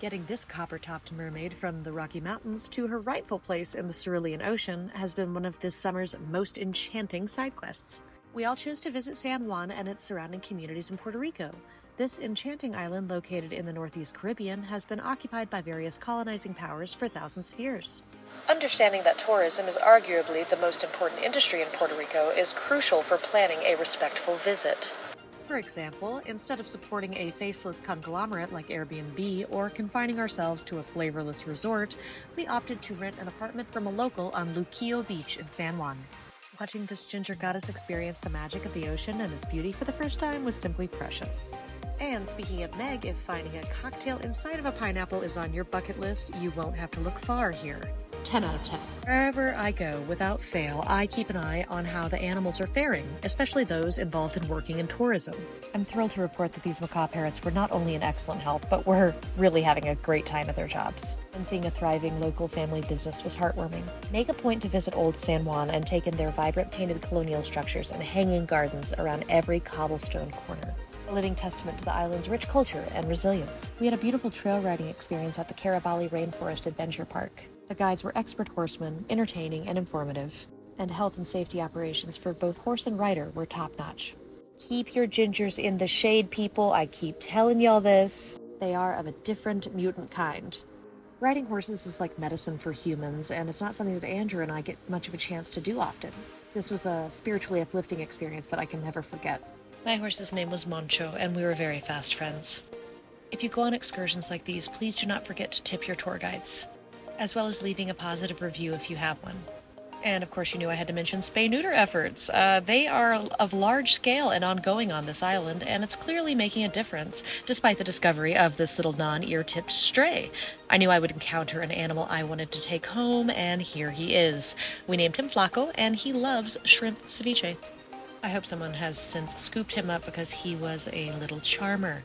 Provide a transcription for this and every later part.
Getting this copper-topped mermaid from the Rocky Mountains to her rightful place in the Cerulean Ocean has been one of this summer's most enchanting side quests. We all chose to visit San Juan and its surrounding communities in Puerto Rico. This enchanting island, located in the Northeast Caribbean, has been occupied by various colonizing powers for thousands of years. Understanding that tourism is arguably the most important industry in Puerto Rico is crucial for planning a respectful visit. For example, instead of supporting a faceless conglomerate like Airbnb or confining ourselves to a flavorless resort, we opted to rent an apartment from a local on Luquillo Beach in San Juan. Watching this ginger goddess experience the magic of the ocean and its beauty for the first time was simply precious. And speaking of Meg, if finding a cocktail inside of a pineapple is on your bucket list, you won't have to look far here. 10 out of 10. Wherever I go, without fail, I keep an eye on how the animals are faring, especially those involved in working in tourism. I'm thrilled to report that these macaw parrots were not only in excellent health, but were really having a great time at their jobs. And seeing a thriving local family business was heartwarming. Make a point to visit Old San Juan and take in their vibrant painted colonial structures and hanging gardens around every cobblestone corner. A living testament to the island's rich culture and resilience. We had a beautiful trail riding experience at the Carabali Rainforest Adventure Park. The guides were expert horsemen, entertaining and informative, and health and safety operations for both horse and rider were top-notch. Keep your gingers in the shade, people. I keep telling y'all this. They are of a different mutant kind. Riding horses is like medicine for humans, and it's not something that Andrew and I get much of a chance to do often. This was a spiritually uplifting experience that I can never forget. My horse's name was Moncho, and we were very fast friends. If you go on excursions like these, please do not forget to tip your tour guides, as well as leaving a positive review if you have one. And of course, you knew I had to mention spay-neuter efforts. They are of large scale and ongoing on this island, and it's clearly making a difference, despite the discovery of this little non-ear-tipped stray. I knew I would encounter an animal I wanted to take home, and here he is. We named him Flaco, and he loves shrimp ceviche. I hope someone has since scooped him up because he was a little charmer.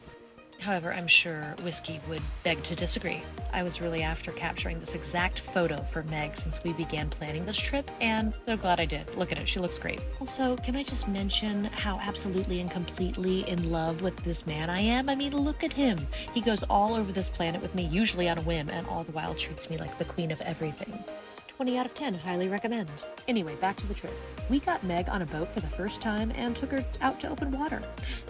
However, I'm sure Whiskey would beg to disagree. I was really after capturing this exact photo for Meg since we began planning this trip, and so glad I did. Look at it, she looks great. Also, can I just mention how absolutely and completely in love with this man I am? I mean, look at him. He goes all over this planet with me, usually on a whim, and all the while treats me like the queen of everything. 20 out of 10, highly recommend. Anyway, back to the trip. We got Meg on a boat for the first time and took her out to open water.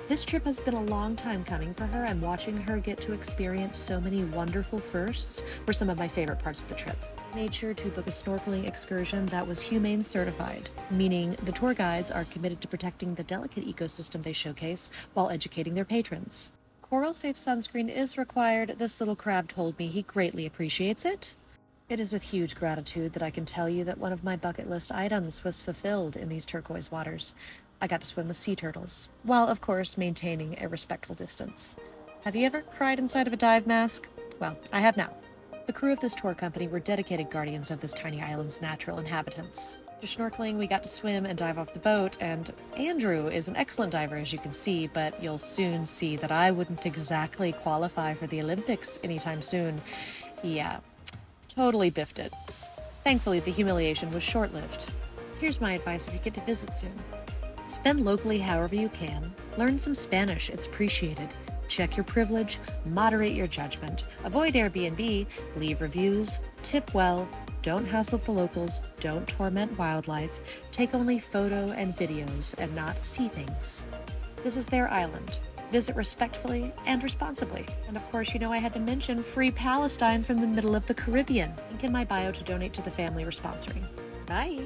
This trip has been a long time coming for her, and watching her get to experience so many wonderful firsts were some of my favorite parts of the trip. Made sure to book a snorkeling excursion that was humane certified, meaning the tour guides are committed to protecting the delicate ecosystem they showcase while educating their patrons. Coral safe sunscreen is required. This little crab told me he greatly appreciates it. It is with huge gratitude that I can tell you that one of my bucket list items was fulfilled in these turquoise waters. I got to swim with sea turtles, while of course maintaining a respectful distance. Have you ever cried inside of a dive mask? Well, I have now. The crew of this tour company were dedicated guardians of this tiny island's natural inhabitants. After snorkeling, we got to swim and dive off the boat, and Andrew is an excellent diver, as you can see, but you'll soon see that I wouldn't exactly qualify for the Olympics anytime soon. Yeah. Totally biffed it. Thankfully, the humiliation was short-lived. Here's my advice if you get to visit soon. Spend locally however you can. Learn some Spanish, it's appreciated. Check your privilege, moderate your judgment. Avoid Airbnb, leave reviews, tip well, don't hassle the locals, don't torment wildlife, take only photo and videos and not see things. This is their island. Visit respectfully and responsibly. And of course, you know I had to mention Free Palestine from the middle of the Caribbean. Link in my bio to donate to the family we're sponsoring. Bye!